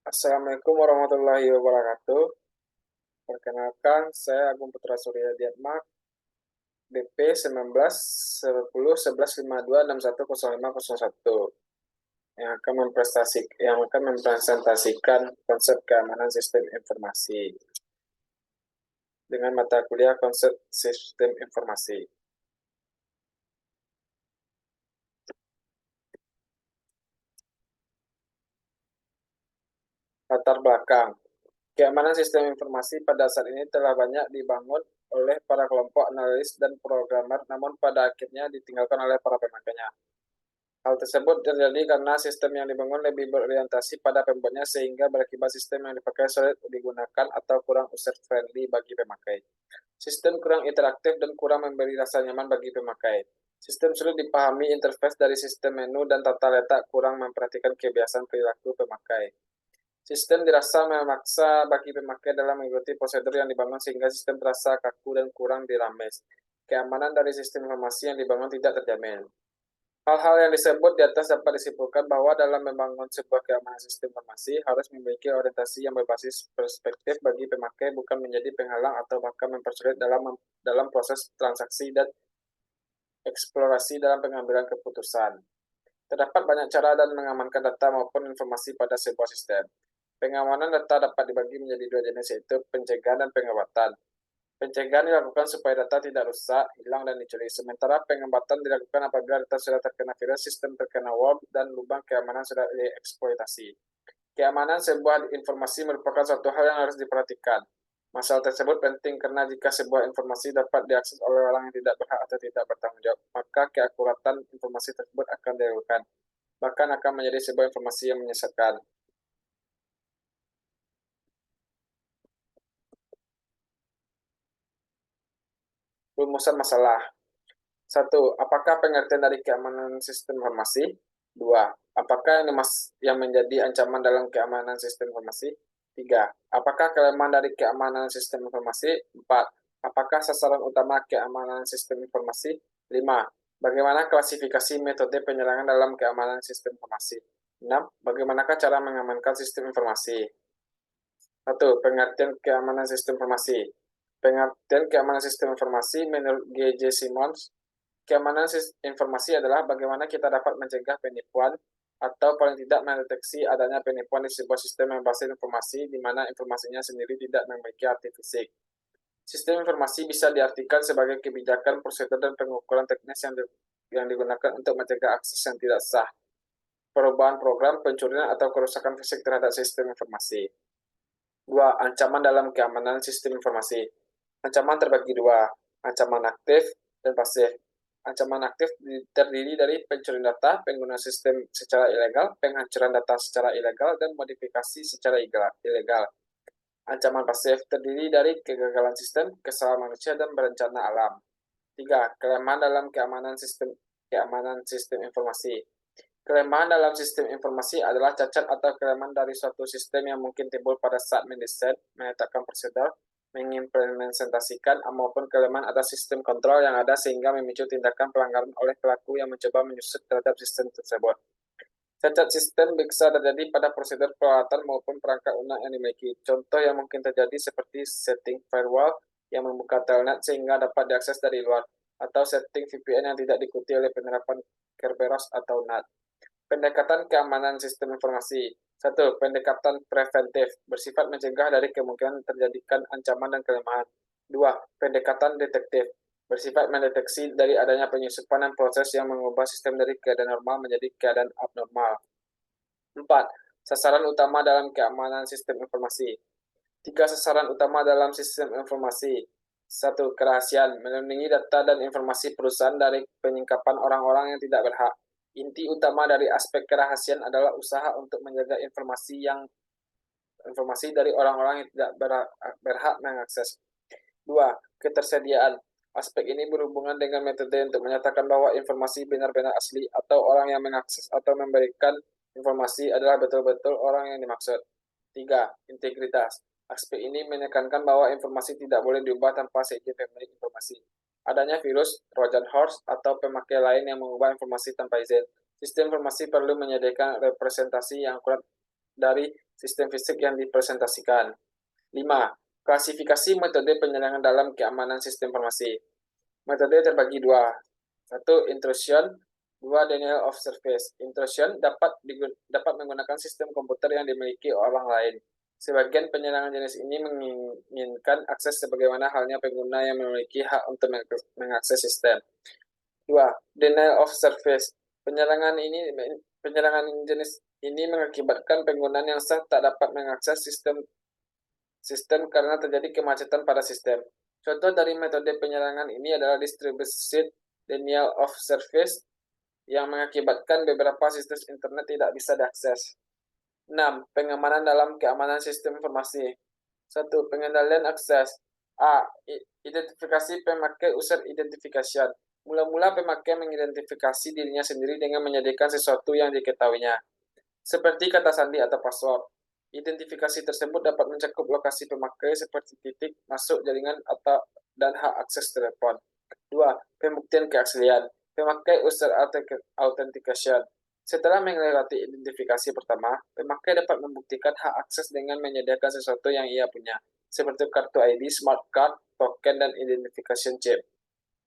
Assalamualaikum warahmatullahi wabarakatuh. Perkenalkan, saya Agung Putra Surya Diatma, BP 19101152610501 yang akan mempresentasikan konsep keamanan sistem informasi dengan mata kuliah konsep sistem informasi. Latar belakang. Keamanan sistem informasi pada saat ini telah banyak dibangun oleh para kelompok analis dan programmer, namun pada akhirnya ditinggalkan oleh para pemakainya. Hal tersebut terjadi karena sistem yang dibangun lebih berorientasi pada pembuatnya sehingga berakibat sistem yang dipakai sulit digunakan atau kurang user-friendly bagi pemakai. Sistem kurang interaktif dan kurang memberi rasa nyaman bagi pemakai. Sistem sulit dipahami interface dari sistem menu dan tata letak kurang memperhatikan kebiasaan perilaku pemakai. Sistem dirasa memaksa bagi pemakai dalam mengikuti prosedur yang dibangun sehingga sistem terasa kaku dan kurang dirames. Keamanan dari sistem informasi yang dibangun tidak terjamin. Hal-hal yang disebut di atas dapat disimpulkan bahwa dalam membangun sebuah keamanan sistem informasi harus memiliki orientasi yang berbasis perspektif bagi pemakai, bukan menjadi penghalang atau bahkan mempersulit dalam proses transaksi dan eksplorasi dalam pengambilan keputusan. Terdapat banyak cara dan mengamankan data maupun informasi pada sebuah sistem. Pengamanan data dapat dibagi menjadi dua jenis, yaitu pencegahan dan pengobatan. Pencegahan dilakukan supaya data tidak rusak, hilang, dan dicuri. Sementara pengobatan dilakukan apabila data sudah terkena virus, sistem terkena worm, dan lubang keamanan sudah dieksploitasi. Keamanan sebuah informasi merupakan suatu hal yang harus diperhatikan. Masalah tersebut penting karena jika sebuah informasi dapat diakses oleh orang yang tidak berhak atau tidak bertanggung jawab, maka keakuratan informasi tersebut akan diragukan. Bahkan akan menjadi sebuah informasi yang menyesatkan. Rumusan masalah. 1. Apakah pengertian dari keamanan sistem informasi? 2. Apakah yang menjadi ancaman dalam keamanan sistem informasi? 3. Apakah kelemahan dari keamanan sistem informasi? 4. Apakah sasaran utama keamanan sistem informasi? 5. Bagaimana klasifikasi metode penyerangan dalam keamanan sistem informasi? 6. Bagaimanakah cara mengamankan sistem informasi? 1. Pengertian keamanan sistem informasi. Pengertian keamanan sistem informasi menurut G.J. Simons, keamanan informasi adalah bagaimana kita dapat mencegah penipuan atau paling tidak mendeteksi adanya penipuan di sebuah sistem yang berbasis informasi di mana informasinya sendiri tidak memiliki arti fisik. Sistem informasi bisa diartikan sebagai kebijakan, prosedur, dan pengukuran teknis yang digunakan untuk mencegah akses yang tidak sah, perubahan program, pencurian, atau kerusakan fisik terhadap sistem informasi. 2. Ancaman dalam keamanan sistem informasi. Ancaman terbagi dua, ancaman aktif dan pasif. Ancaman aktif terdiri dari pencurian data, penggunaan sistem secara ilegal, penghancuran data secara ilegal, dan modifikasi secara ilegal. Ancaman pasif terdiri dari kegagalan sistem, kesalahan manusia, dan berencana alam. 3. Kelemahan dalam keamanan sistem informasi. Kelemahan dalam sistem informasi adalah cacat atau kelemahan dari suatu sistem yang mungkin timbul pada saat mendesain, menetapkan prosedur, mengimplementasikan, maupun kelemahan atas sistem kontrol yang ada sehingga memicu tindakan pelanggaran oleh pelaku yang mencoba menyusup terhadap sistem tersebut. Cacat sistem bisa terjadi pada prosedur peralatan maupun perangkat lunak yang dimiliki. Contoh yang mungkin terjadi seperti setting firewall yang membuka telnet sehingga dapat diakses dari luar, atau setting VPN yang tidak diikuti oleh penerapan Kerberos atau NAT. Pendekatan keamanan sistem informasi. 1. Pendekatan preventif, bersifat mencegah dari kemungkinan terjadikan ancaman dan kelemahan. 2. Pendekatan detektif, bersifat mendeteksi dari adanya penyusupan dan proses yang mengubah sistem dari keadaan normal menjadi keadaan abnormal. 4. Sasaran utama dalam keamanan sistem informasi. 3 sasaran utama dalam sistem informasi. 1. Kerahasiaan, melindungi data dan informasi perusahaan dari penyingkapan orang-orang yang tidak berhak. Inti utama dari aspek kerahasiaan adalah usaha untuk menjaga informasi dari orang-orang yang tidak berhak mengakses. 2. Ketersediaan. Aspek ini berhubungan dengan metode untuk menyatakan bahwa informasi benar-benar asli atau orang yang mengakses atau memberikan informasi adalah betul-betul orang yang dimaksud. 3. Integritas. Aspek ini menekankan bahwa informasi tidak boleh diubah tanpa seizin pemilik informasi. Adanya virus, Trojan horse, atau pemakai lain yang mengubah informasi tanpa izin. Sistem informasi perlu menyediakan representasi yang akurat dari sistem fisik yang dipresentasikan. 5. Klasifikasi metode penyerangan dalam keamanan sistem informasi. Metode terbagi dua. 1. Intrusion. 2. Denial of service. Intrusion dapat menggunakan sistem komputer yang dimiliki orang lain. Sebagian penyerangan jenis ini menginginkan akses sebagaimana halnya pengguna yang memiliki hak untuk mengakses sistem. 2. Denial of service. Penyerangan jenis ini mengakibatkan penggunaan yang sah tak dapat mengakses sistem karena terjadi kemacetan pada sistem. Contoh dari metode penyerangan ini adalah distributed denial of service yang mengakibatkan beberapa situs internet tidak bisa diakses. 6. Pengamanan dalam keamanan sistem informasi. 1. Pengendalian akses. A. Identifikasi pemakai user identification. Mula-mula pemakai mengidentifikasi dirinya sendiri dengan menyediakan sesuatu yang diketahuinya, seperti kata sandi atau password. Identifikasi tersebut dapat mencakup lokasi pemakai seperti titik masuk jaringan dan hak akses telepon. 2. Pembuktian keaslian. Pemakai user authentication. Setelah melewati identifikasi pertama, pemakai dapat membuktikan hak akses dengan menyediakan sesuatu yang ia punya, seperti kartu ID, smart card, token, dan identification chip,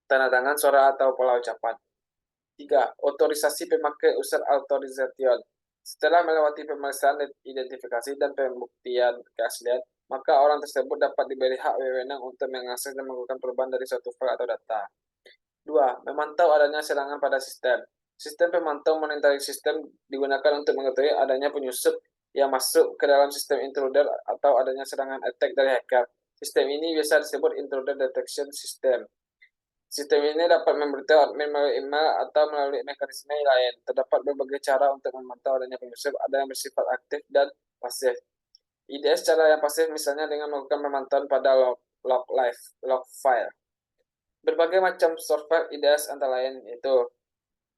tanda tangan, suara, atau pola ucapan. 3. Otorisasi pemakai user authorization. Setelah melewati pemeriksaan identifikasi dan pembuktian keaslian, maka orang tersebut dapat diberi hak wewenang untuk mengakses dan melakukan perubahan dari suatu file atau data. 2. Memantau adanya serangan pada sistem. Sistem pemantau monitoring sistem digunakan untuk mengetahui adanya penyusup yang masuk ke dalam sistem intruder atau adanya serangan attack dari hacker. Sistem ini biasa disebut intruder detection system. Sistem ini dapat memberitahu admin melalui email atau melalui mekanisme lain. Terdapat berbagai cara untuk memantau adanya penyusup, ada yang bersifat aktif dan pasif. IDS cara yang pasif misalnya dengan melakukan pemantauan pada log file. Berbagai macam software IDS antara lain yaitu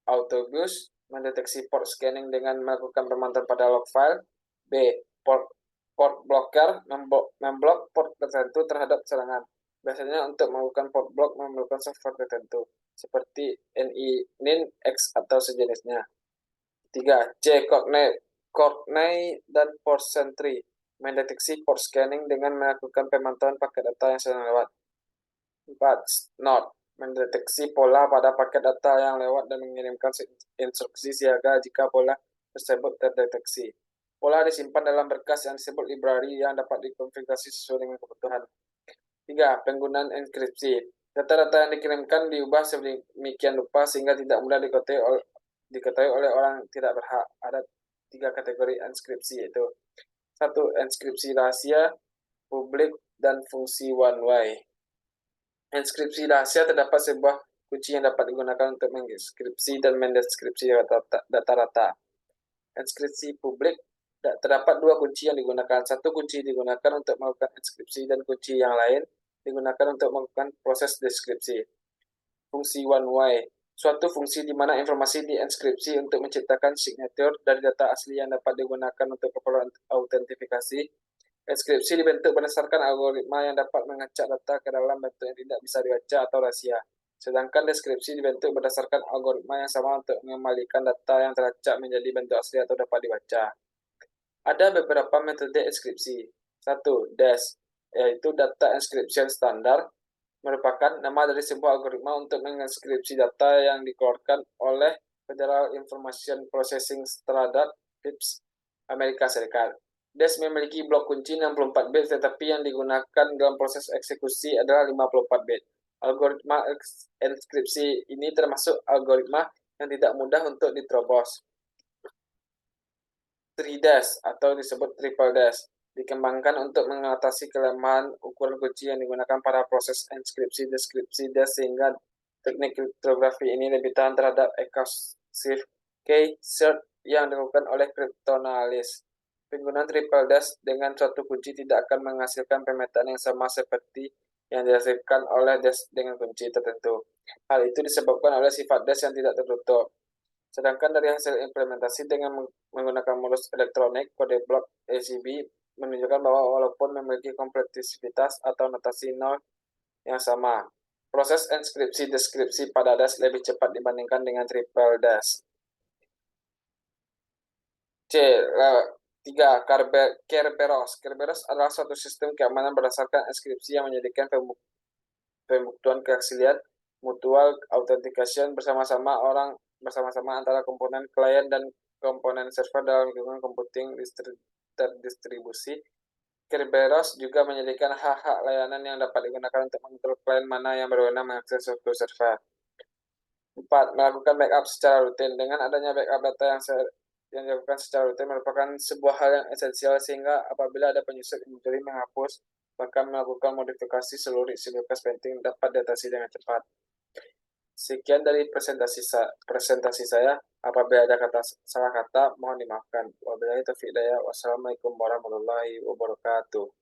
Autobus, mendeteksi port scanning dengan melakukan pemantauan pada log file. B. Port blocker, memblok port tertentu terhadap serangan. Biasanya untuk melakukan port block memerlukan software tertentu, seperti NIN, X, atau sejenisnya. 3. C. Courtney dan Port Sentry, mendeteksi port scanning dengan melakukan pemantauan paket data yang sedang lewat. 4. Node, mendeteksi pola pada paket data yang lewat dan mengirimkan instruksi siaga jika pola tersebut terdeteksi. Pola disimpan dalam berkas yang disebut library yang dapat dikonfigurasi sesuai dengan kebutuhan. 3. Penggunaan enkripsi. Data-data yang dikirimkan diubah sedemikian rupa sehingga tidak mudah diketahui oleh orang tidak berhak. Ada 3 kategori enkripsi yaitu 1. Enkripsi rahasia, publik, dan fungsi one way. Enkripsi rahasia terdapat sebuah kunci yang dapat digunakan untuk mengenkripsi dan mendeskripsi data-data. Enkripsi publik terdapat 2 kunci yang digunakan. 1 kunci digunakan untuk melakukan enkripsi dan kunci yang lain digunakan untuk melakukan proses deskripsi. Fungsi one way, suatu fungsi di mana informasi dienkripsi untuk menciptakan signature dari data asli yang dapat digunakan untuk keperluan autentifikasi. Enkripsi dibentuk berdasarkan algoritma yang dapat mengacak data ke dalam bentuk yang tidak bisa dibaca atau rahasia. Sedangkan deskripsi dibentuk berdasarkan algoritma yang sama untuk mengembalikan data yang teracak menjadi bentuk asli atau dapat dibaca. Ada beberapa metode enkripsi. 1. DES, yaitu Data Encryption Standard, merupakan nama dari sebuah algoritma untuk mengenkripsi data yang dikeluarkan oleh Federal Information Processing Standard (FIPS) Amerika Serikat. DES memiliki blok kunci 64 bit, tetapi yang digunakan dalam proses eksekusi adalah 54 bit. Algoritma enkripsi ini termasuk algoritma yang tidak mudah untuk diterobos. 3DES atau disebut triple DES dikembangkan untuk mengatasi kelemahan ukuran kunci yang digunakan pada proses enkripsi deskripsi DES sehingga teknik kriptografi ini lebih tahan terhadap eksklusif key cert yang dilakukan oleh kriptoanalis. Penggunaan triple DES dengan suatu kunci tidak akan menghasilkan pemetaan yang sama seperti yang dihasilkan oleh DES dengan kunci tertentu. Hal itu disebabkan oleh sifat DES yang tidak tertutup. Sedangkan dari hasil implementasi dengan menggunakan modus elektronik, kode blok ACB menunjukkan bahwa walaupun memiliki kompleksitas atau notasi nol yang sama, proses enkripsi deskripsi pada DES lebih cepat dibandingkan dengan triple DES. C. 3. Kerberos. Kerberos adalah suatu sistem keamanan berdasarkan enkripsi yang menjadikan pembuktian keaslian mutual authentication bersama-sama antara komponen klien dan komponen server dalam lingkungan computing terdistribusi. Kerberos juga menyediakan hak-hak layanan yang dapat digunakan untuk mengatur klien mana yang berwenang mengakses suatu server. 4. Melakukan backup secara rutin. Dengan adanya backup data yang dilakukan secara rutin merupakan sebuah hal yang esensial sehingga apabila ada penyusup yang mencuri, menghapus, bahkan melakukan modifikasi seluruh isi bekas penting dapat diatasi dengan cepat. Sekian dari presentasi saya. Apabila ada salah kata, mohon dimaafkan. Wabillahi taufiq hidayah. Wassalamualaikum warahmatullahi wabarakatuh.